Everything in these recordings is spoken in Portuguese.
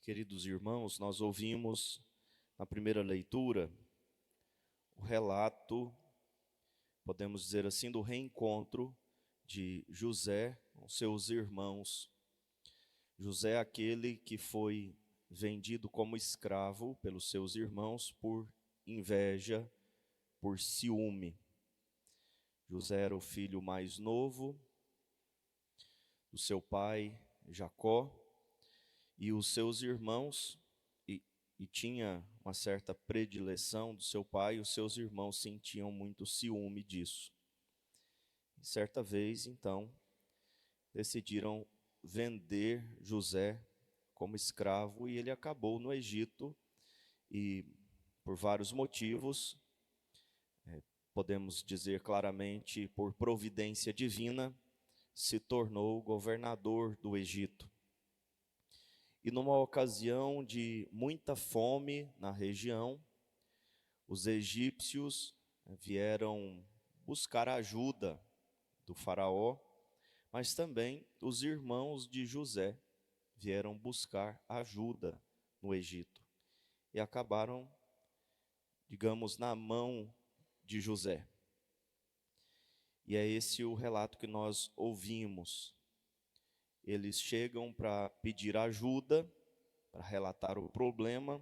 Queridos irmãos, nós ouvimos na primeira leitura o relato, podemos dizer assim, do reencontro de José com seus irmãos. José, aquele que foi vendido como escravo pelos seus irmãos por inveja, por ciúme. José era o filho mais novo do seu pai Jacó, e os seus irmãos, e tinha uma certa predileção do seu pai, os seus irmãos sentiam muito ciúme disso. E certa vez, então, decidiram vender José como escravo e ele acabou no Egito e, por vários motivos, podemos dizer claramente, por providência divina, se tornou governador do Egito. E numa ocasião de muita fome na região, os egípcios vieram buscar ajuda do faraó, mas também os irmãos de José vieram buscar ajuda no Egito e acabaram, digamos, na mão de José. E é esse o relato que nós ouvimos. Eles chegam para pedir ajuda, para relatar o problema,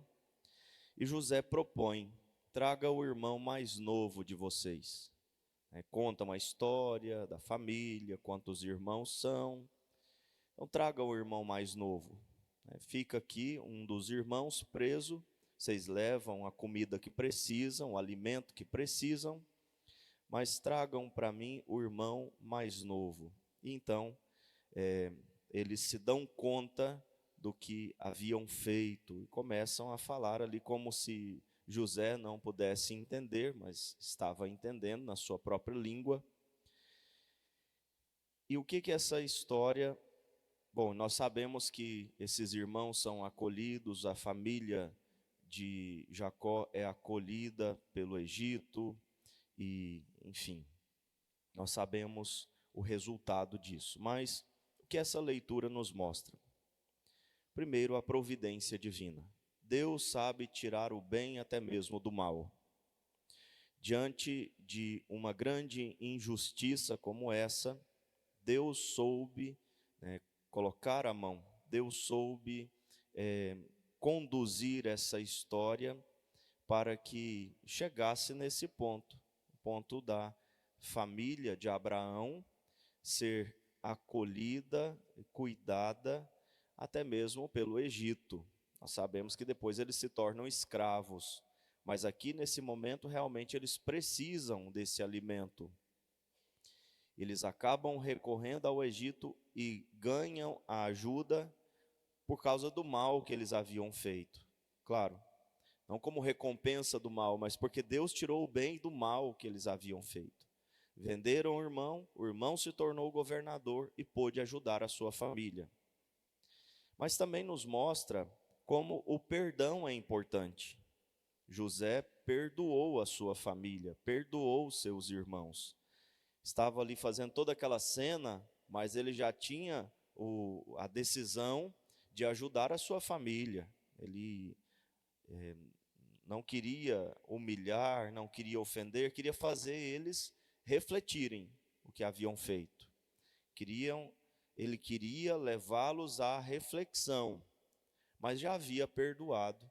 e José propõe: traga o irmão mais novo de vocês. Conta uma história da família, quantos irmãos são. Então traga o irmão mais novo. Fica aqui um dos irmãos preso, vocês levam a comida que precisam, o alimento que precisam, mas tragam para mim o irmão mais novo. E então, eles se dão conta do que haviam feito e começam a falar ali como se José não pudesse entender, mas estava entendendo na sua própria língua. E o que essa história... Bom, nós sabemos que esses irmãos são acolhidos, a família de Jacó é acolhida pelo Egito, e, enfim, nós sabemos o resultado disso. Mas o que essa leitura nos mostra? Primeiro, a providência divina. Deus sabe tirar o bem até mesmo do mal. Diante de uma grande injustiça como essa, Deus soube colocar a mão, Deus soube conduzir essa história para que chegasse nesse ponto, o ponto da família de Abraão ser acolhida, cuidada, até mesmo pelo Egito. Nós sabemos que depois eles se tornam escravos, mas aqui nesse momento realmente eles precisam desse alimento. Eles acabam recorrendo ao Egito e ganham a ajuda por causa do mal que eles haviam feito. Claro, não como recompensa do mal, mas porque Deus tirou o bem do mal que eles haviam feito. Venderam o irmão se tornou governador e pôde ajudar a sua família. Mas também nos mostra como o perdão é importante. José perdoou a sua família, perdoou seus irmãos. Estava ali fazendo toda aquela cena, mas ele já tinha a decisão de ajudar a sua família. Ele não queria humilhar, não queria ofender, queria fazer eles refletirem o que haviam feito. Ele queria levá-los à reflexão, mas já havia perdoado.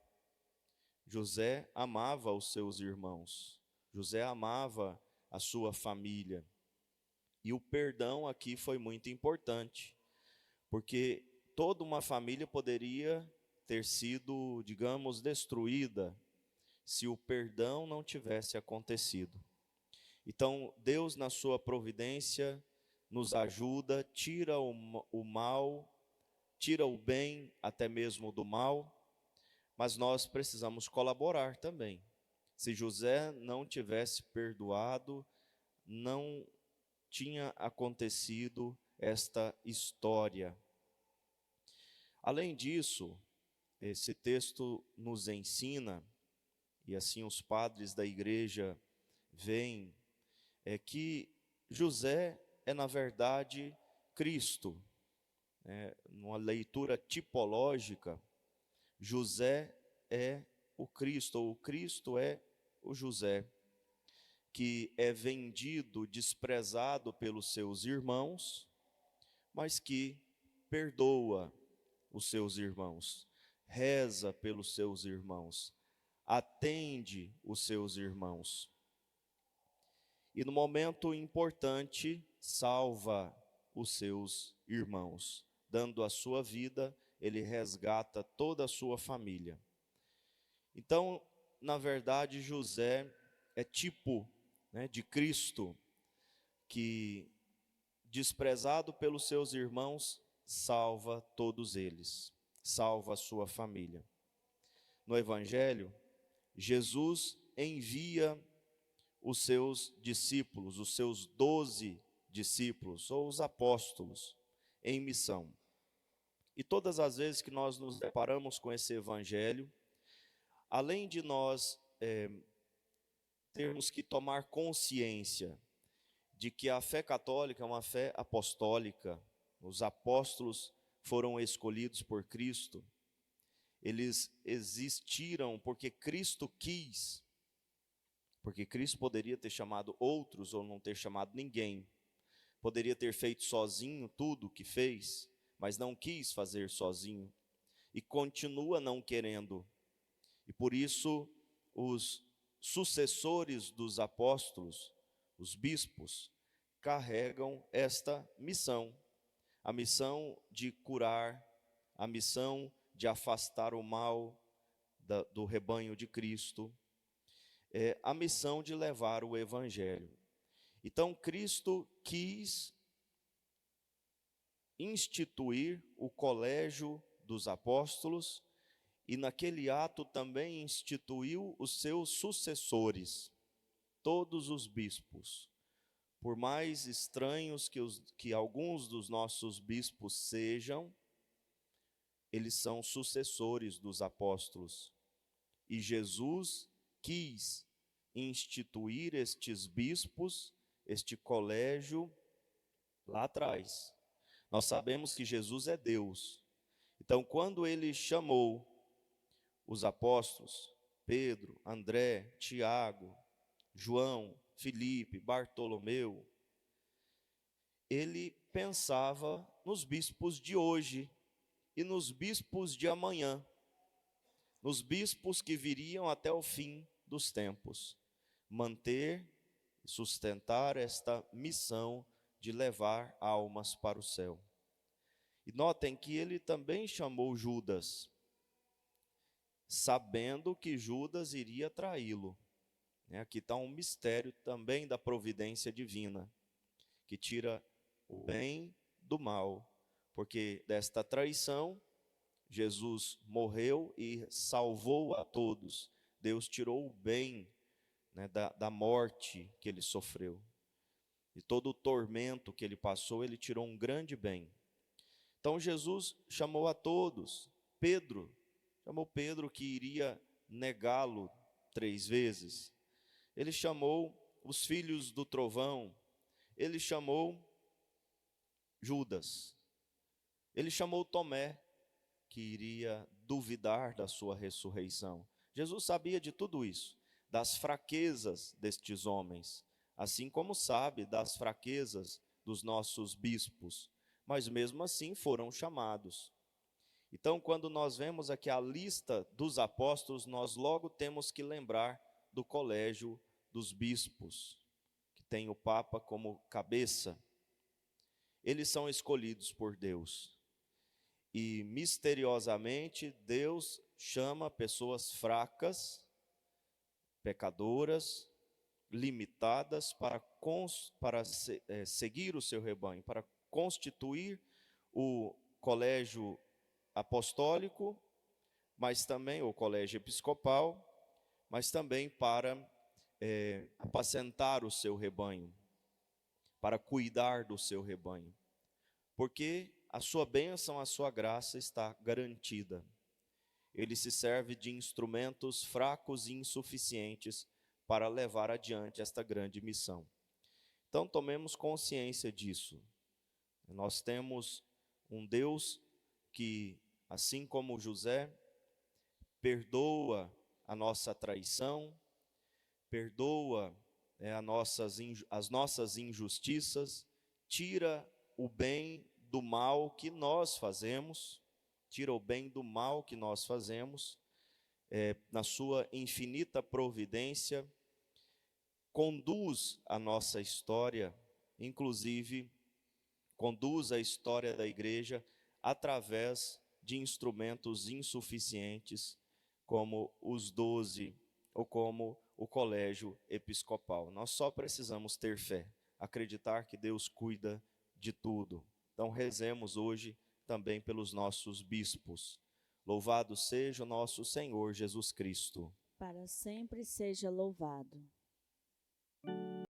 José amava os seus irmãos, José amava a sua família. E o perdão aqui foi muito importante, porque toda uma família poderia ter sido, digamos, destruída se o perdão não tivesse acontecido. Então, Deus, na sua providência, nos ajuda, tira o mal, tira o bem até mesmo do mal, mas nós precisamos colaborar também. Se José não tivesse perdoado, não tinha acontecido esta história. Além disso, esse texto nos ensina, e assim os padres da igreja veem, que José é, na verdade, Cristo. Numa leitura tipológica, José é o Cristo, ou o Cristo é o José, que é vendido, desprezado pelos seus irmãos, mas que perdoa os seus irmãos, reza pelos seus irmãos, atende os seus irmãos. E no momento importante, salva os seus irmãos. Dando a sua vida, ele resgata toda a sua família. Então, na verdade, José é tipo, né, de Cristo, que, desprezado pelos seus irmãos, salva todos eles, salva a sua família. No Evangelho, Jesus envia os seus discípulos, os seus 12 discípulos, ou os apóstolos, em missão. E todas as vezes que nós nos deparamos com esse Evangelho, além de nós termos que tomar consciência de que a fé católica é uma fé apostólica, os apóstolos foram escolhidos por Cristo, eles existiram porque Cristo quis, porque Cristo poderia ter chamado outros ou não ter chamado ninguém, poderia ter feito sozinho tudo o que fez, mas não quis fazer sozinho e continua não querendo. E por isso os sucessores dos apóstolos, os bispos, carregam esta missão, a missão de curar, a missão de afastar o mal do rebanho de Cristo, a missão de levar o Evangelho. Então Cristo quis instituir o colégio dos apóstolos e naquele ato também instituiu os seus sucessores, todos os bispos. Por mais estranhos que alguns dos nossos bispos sejam, eles são sucessores dos apóstolos. E Jesus quis instituir estes bispos, este colégio, lá atrás. Nós sabemos que Jesus é Deus. Então, quando ele chamou os apóstolos, Pedro, André, Tiago, João, Filipe, Bartolomeu, ele pensava nos bispos de hoje e nos bispos de amanhã, nos bispos que viriam até o fim dos tempos, manter e sustentar esta missão de levar almas para o céu. E notem que ele também chamou Judas, sabendo que Judas iria traí-lo. Aqui está um mistério também da providência divina, que tira o bem do mal, porque desta traição, Jesus morreu e salvou a todos. Deus tirou o bem, né, da morte que ele sofreu. E todo o tormento que ele passou, ele tirou um grande bem. Então Jesus chamou a todos. Chamou Pedro, que iria negá-lo 3 vezes. Ele chamou os filhos do trovão. Ele chamou Judas. Ele chamou Tomé, que iria duvidar da sua ressurreição. Jesus sabia de tudo isso, das fraquezas destes homens, assim como sabe das fraquezas dos nossos bispos, mas mesmo assim foram chamados. Então, quando nós vemos aqui a lista dos apóstolos, nós logo temos que lembrar do colégio dos bispos, que tem o Papa como cabeça. Eles são escolhidos por Deus. E misteriosamente Deus chama pessoas fracas, pecadoras, limitadas para seguir o seu rebanho, para constituir o colégio apostólico, mas também o colégio episcopal, mas também para apacentar o seu rebanho, para cuidar do seu rebanho, porque a sua bênção, a sua graça está garantida. Ele se serve de instrumentos fracos e insuficientes para levar adiante esta grande missão. Então, tomemos consciência disso. Nós temos um Deus que, assim como José, perdoa a nossa traição, perdoa as nossas injustiças, tira o bem do mal que nós fazemos, tira o bem do mal que nós fazemos, na sua infinita providência, conduz a nossa história, inclusive conduz a história da igreja através de instrumentos insuficientes, como os 12 ou como o colégio episcopal. Nós só precisamos ter fé, acreditar que Deus cuida de tudo. Então rezemos hoje também pelos nossos bispos. Louvado seja o nosso Senhor Jesus Cristo. Para sempre seja louvado.